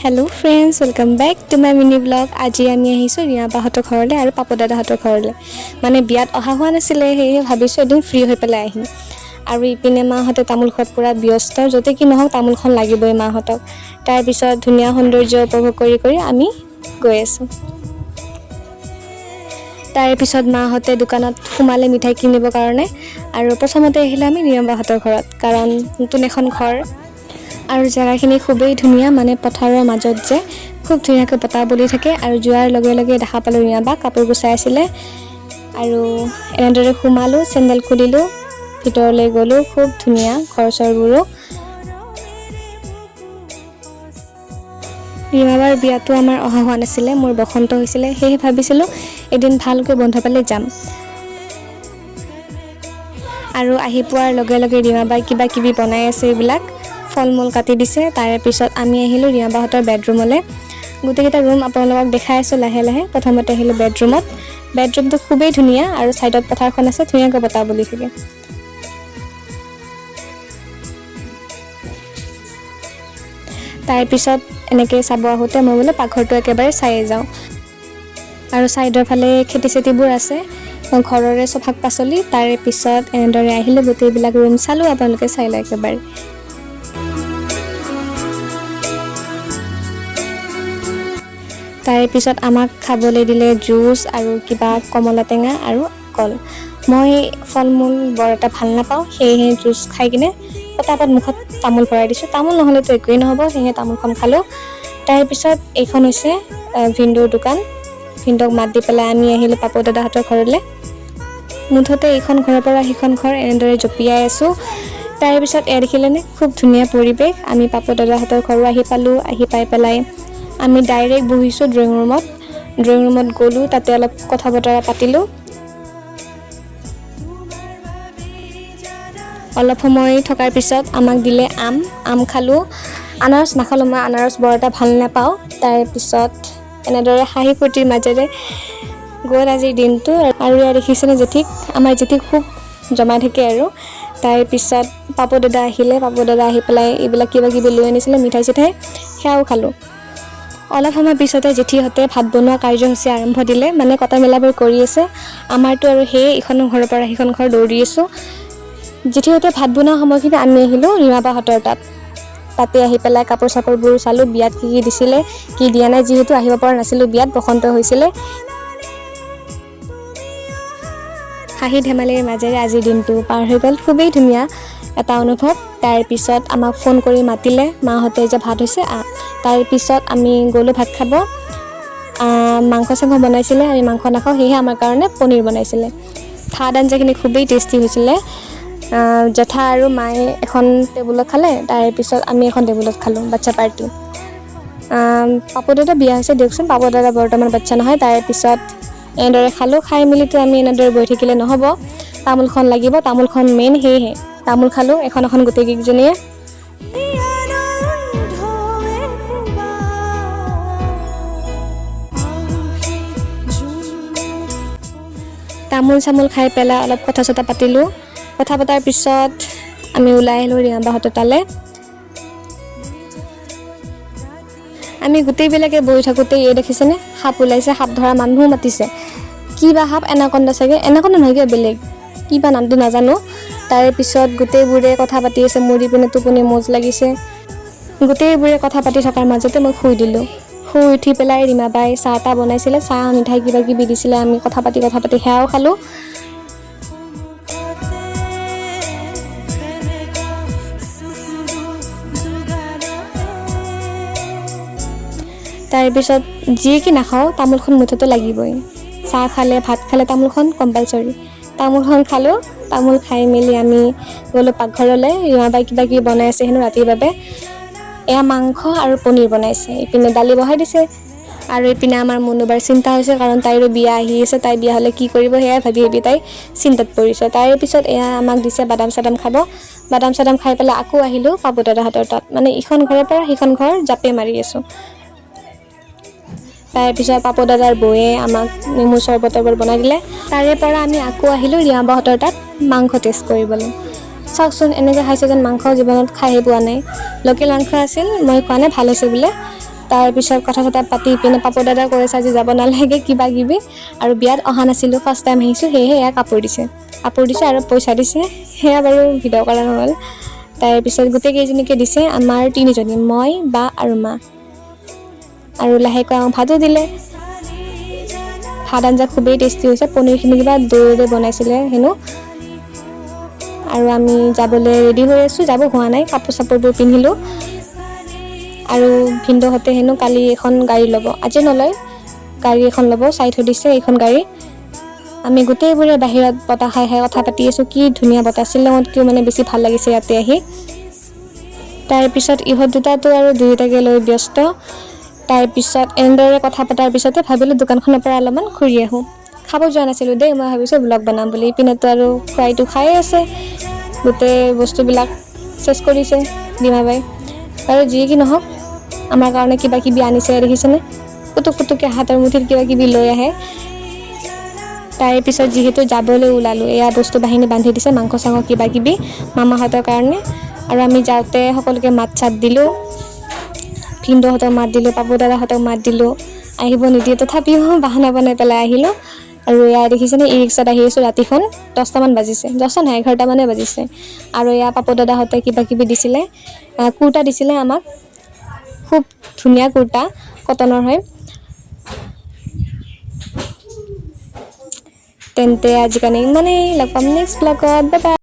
Hello' friends, welcome back to my mini blog. আজি আমি আহিছোঁ ৰিয়াবাহঁতৰ ঘৰলৈ আৰু পাপু দাদাহঁতৰ ঘৰলৈ। মানে বিয়াত অহা হোৱা নাছিলে, সেয়েহে ভাবিছোঁ এদিন ফ্ৰী হৈ পেলাই আহিম। আৰু ইপিনে মাহঁতে তামোল খোৱাত পূৰা ব্যস্ত, য'তে কি নহওক তামোলখন লাগিবই মাহঁতক। তাৰপিছত ধুনীয়া সৌন্দৰ্য উপভোগ কৰি কৰি আমি গৈ আছোঁ। তাৰপিছত মাহঁতে দোকানত সোমালে মিঠাই কিনিবৰ কাৰণে। আৰু প্ৰথমতে আহিলোঁ আমি ৰিয়াবাহঁতৰ ঘৰত, কাৰণ নতুন এখন ঘৰ আৰু জেগাখিনি খুবেই ধুনীয়া। মানে পথাৰৰ মাজত যে খুব ধুনীয়াকৈ বতাহ বলি থাকে। আৰু যোৱাৰ লগে লগে দেখা পালোঁ ৰিয়াবাক কাপোৰ গুচাই আছিলে। আৰু এনেদৰে সোমালোঁ, চেণ্ডেল খুলিলোঁ, ভিতৰলৈ গ'লোঁ। খুব ধুনীয়া ঘৰ চৰবোৰো। ৰিয়াবাৰ বিয়াটো আমাৰ অহা হোৱা নাছিলে, মোৰ বসন্ত হৈছিলে, সেয়েহে ভাবিছিলোঁ এদিন ভালকৈ বন্ধ পালে যাম। আৰু আহি পোৱাৰ লগে লগে ৰিয়াবাই কিবা কিবি বনাই আছে, এইবিলাক ফল মূল কাটি দিছে। তাৰে পিছত আমি আহিলোঁ ৰিয়াবাহঁতৰ বেডৰুমলৈ। গোটেইকেইটা ৰুম আপোনালোকক দেখাই আছোঁ লাহে লাহে। প্ৰথমতে আহিলোঁ বেডৰুমত। বেডৰুমটো খুবেই ধুনীয়া আৰু ছাইডত পথাৰখন আছে, ধুনীয়াকৈ বতাহ বলি থাকে। তাৰপিছত এনেকৈ চাব আহোঁতে মই বোলো পাকঘৰটো একেবাৰে চায়ে যাওঁ। আৰু ছাইডৰ ফালে খেতি চেতিবোৰ আছে, ঘৰৰে চব শাক পাচলি। তাৰে পিছত এনেদৰে আহিলোঁ, গোটেইবিলাক ৰুম চালোঁ, আপোনালোকে চাই লয় একেবাৰে। তাৰে পিছত আমাক খাবলৈ দিলে জুচ আৰু কিবা কমলা টেঙা আৰু কল। মই ফল মূল বৰ এটা ভাল নাপাওঁ, সেয়েহে জুচ খাই কিনে পটাপট মুখত তামোল ভৰাই দিছোঁ। তামোল নহ'লেতো একোৱেই নহ'ব, সেয়েহে তামোলখন খালোঁ। তাৰপিছত এইখন হৈছে ভিনদেউৰ দোকান। ভিনদেউক মাত দি পেলাই আমি আহিলোঁ পাপু দাদাহঁতৰ ঘৰলৈ। মুঠতে এইখন ঘৰৰ পৰা সিখন ঘৰ এনেদৰে জঁপিয়াই আছোঁ। তাৰপিছত এয়া দেখিলেনে, খুব ধুনীয়া পৰিৱেশ। আমি পাপু দাদাহঁতৰ ঘৰো আহি পালোঁ। আহি পাই পেলাই আমি ডাইৰেক্ট বহিছোঁ ড্ৰয়িং ৰুমত। ড্ৰয়িং ৰুমত গ'লোঁ, তাতে অলপ কথা বতৰা পাতিলোঁ। অলপ সময় থকাৰ পিছত আমাক দিলে আম খালোঁ। আনাৰস নাখালোঁ, মই আনাৰস বৰ এটা ভাল নাপাওঁ। তাৰপিছত এনেদৰে হাঁহি ফূৰ্তিৰ মাজেৰে গ'ল আজিৰ দিনটো। আৰু ইয়াৰ দেখিছেনে জেঠিক, আমাৰ জেঠিক খুব জমাই থাকে আৰু। তাৰপিছত পাপু দাদা আহিলে, পাপু দাদা আহি পেলাই এইবিলাক কিবা কিবি লৈ আনিছিলে, মিঠাই চিঠাই, সেয়াও খালোঁ। অলপ সময় পিছতে জেঠিহঁতে ভাত বনোৱা কাৰ্যসূচী আৰম্ভ দিলে, মানে কটা মেলাবোৰ কৰি আছে। আমাৰতো আৰু সেয়ে ইখন ঘৰৰ পৰা সিখন ঘৰ দৌৰি আছোঁ। জেঠিহঁতে ভাত বনোৱা সময়খিনি আমি আহিলোঁ ৰিয়াবাহঁতৰ তাত। তাতে আহি পেলাই কাপোৰ চাপোৰবোৰ চালোঁ, বিয়াত কি কি দিছিলে, কি দিয়া নাই। যিহেতু আহিব পৰা নাছিলোঁ বিয়াত, বসন্ত হৈছিলে। হাঁহি ধেমালিৰ মাজেৰে আজিৰ দিনটো পাৰ হৈ গ'ল। খুবেই ধুনীয়া এটা অনুভৱ। তাৰপিছত আমাক ফোন কৰি মাতিলে মাহঁতে যে ভাত হৈছে তাৰপিছত আমি গ'লোঁ ভাত খাব। মাংস চাংস বনাইছিলে, আমি মাংস নাখাওঁ, সেয়েহে আমাৰ কাৰণে পনীৰ বনাইছিলে। ভাত আঞ্জাখিনি খুবেই টেষ্টি হৈছিলে। জেঠা আৰু মায়ে এখন টেবুলত খালে, তাৰপিছত আমি এখন টেবুলত খালোঁ, বাচ্ছা পাৰ্টি। পাপু দাদা বিয়া হৈছে দিয়কচোন, পাপু দাদা বৰ্তমান বাচ্ছা নহয়। তাৰপিছত এনেদৰে খালোঁ। খাই মেলিতো আমি এনেদৰে বহি থাকিলে নহ'ব, তামোলখন লাগিব, তামোলখন মেইন, সেয়েহে তামোল খালোঁ এখন এখন গোটেইকেইজনীয়ে। তামোল চামোল খাই পেলাই অলপ কথা চথা পাতিলোঁ। কথা পতাৰ পিছত আমি ওলাই আহিলোঁ ৰিয়াবাহঁতৰ তালৈ। আমি গোটেইবিলাকে বহি থাকোঁতেই এই দেখিছেনে, সাপ ওলাইছে। সাপ ধৰা মানুহো মাতিছে। কি বা সাপ, এনাকন্দা চাগে, এনাকন্দা নহয় কিবা বেলেগ, কি বা নামটো নাজানো। তাৰে পিছত গোটেইবোৰে কথা পাতি আছে, মোৰ ইপিনে টোপনি মজ লাগিছে। গোটেইবোৰে কথা পাতি থকাৰ মাজতে মই শুই দিলোঁ। শুই উঠি পেলাই ৰীমাবাই চাহ তাহ বনাইছিলে, চাহ মিঠাই কিবা কিবি দিছিলে। আমি কথা পাতি সেয়াও খালোঁ। তাৰপিছত যিয়ে কি নাখাওঁ, তামোলখন মুঠতে লাগিবই। চাহ খালে, ভাত খালে, তামোলখন কম্পালচৰি। তামোলখন খালোঁ। তামোল খাই মেলি আমি গ'লোঁ পাকঘৰলৈ। ৰীমাবাই কিবা কিবি বনাই আছে হেনো ৰাতিৰ বাবে। এয়া মাংস আৰু পনীৰ বনাইছে। ইপিনে দালি বহাই দিছে। আৰু ইপিনে আমাৰ মনোবাৰ চিন্তা হৈছে, কাৰণ তাইৰো বিয়া আহি আছে। তাই বিয়া হ'লে কি কৰিব, সেয়াই ভাবি ভাবি তাই চিন্তাত পৰিছে। তাৰে পিছত এয়া আমাক দিছে বাদাম চাদাম খাব। বাদাম চাদাম খাই পেলাই আকৌ আহিলোঁ পাপু দাদাহঁতৰ তাত। মানে ইখন ঘৰৰ পৰা সিখন ঘৰ জাপে মাৰি আছোঁ। তাৰপিছত পাপু দাদাৰ বৌয়ে আমাক নেমু চৰবত বনাই দিলে। তাৰে পৰা আমি আকৌ আহিলোঁ ৰিয়াবাহঁতৰ তাত মাংস টেষ্ট কৰিবলৈ। চাওকচোন, এনেকৈ খাইছে যেন মাংস জীৱনত খাইহে পোৱা নাই। লোকেল মাংস আছিল, মই খোৱা নাই, ভাল হৈছে বোলে। তাৰপিছত কথা চথা পাতি পিনে পাপৰ দাদা কৈছে আজি যাব নালাগে কিবা কিবি, আৰু বিয়াত অহা নাছিলোঁ, ফাৰ্ষ্ট টাইম আহিছোঁ, সেয়েহে এয়া কাপোৰ দিছে আৰু পইচা দিছে, সেয়া বাৰু ভিডিঅ' কৰা নহ'ল। তাৰপিছত গোটেইকেইজনীকে দিছে, আমাৰ 3জনী, মই, বা আৰু মা, আৰু লাহেকৈ আমাক ভাতো দিলে। ভাত আঞ্জা খুবেই টেষ্টি হৈছে, পনীৰখিনি কিবা দৈৰে বনাইছিলে হেনো। আৰু আমি যাবলৈ ৰেডি হৈ আছোঁ, যাব হোৱা নাই, কাপোৰ চাপোৰবোৰ পিন্ধিলোঁ। আৰু ভিনদেউহঁতে হেনো কালি এখন গাড়ী ল'ব, আজি নলয়, গাড়ী এখন ল'ব, চাই থৈ দিছে এইখন গাড়ী। আমি গোটেইবোৰে বাহিৰত বতাহ খাই খাই কথা পাতি আছোঁ, কি ধুনীয়া বতাহ, শ্বিলঙতকৈও মানে বেছি ভাল লাগিছে ইয়াতে আহি। তাৰপিছত ইহঁত দুটাতো আৰু দুয়োটাকে লৈ ব্যস্ত। তাৰপিছত এনেদৰে কথা পতাৰ পিছতে ভাবিলোঁ দোকানখনৰ পৰা অলপমান ঘূৰি আহোঁ। খাব যোৱা নাছিলোঁ দেই, মই ভাবিছোঁ ব্লগ বনাম বুলি, ইপিনেতো আৰু খুৱাইটো খায়ে আছে, গোটেই বস্তুবিলাক চেছ কৰিছে ডিমাবাই। আৰু যি কি নহওক, আমাৰ কাৰণে কিবা কিবি আনিছে দেখিছেনে, পুটুককৈ হাতৰ মুঠিত কিবা কিবি লৈ আহে। তাৰপিছত যিহেতু যাবলৈ ওলালোঁ, এয়া বস্তু বাহিনী বান্ধি দিছে, মাংস চাংস কিবা কিবি মামাহঁতৰ কাৰণে। আৰু আমি যাওঁতে সকলোকে মাত চাত দিলোঁ, ভিনদেউহঁতক মাত দিলোঁ, পাপু দাদাহঁতক মাত দিলোঁ, আহিব নিদিয়ে তথাপিও বাহানা বনাই পেলাই আহিলোঁ। আৰু এয়া দেখিছেনে, ই ৰিক্সাত আহি আছোঁ, ৰাতিখন 10টামান বাজিছে, 10টা নহয় 11টামানে বাজিছে। আৰু এয়া পাপু দাদাহঁতে কিবা কিবি দিছিলে, কুৰ্তা দিছিলে আমাক, খুব ধুনীয়া কুৰ্তা, কটনৰ হয়। তেন্তে আজিকালি ইমানেই, লগ পাম নেক্সট ব্লগত, বাই বাই।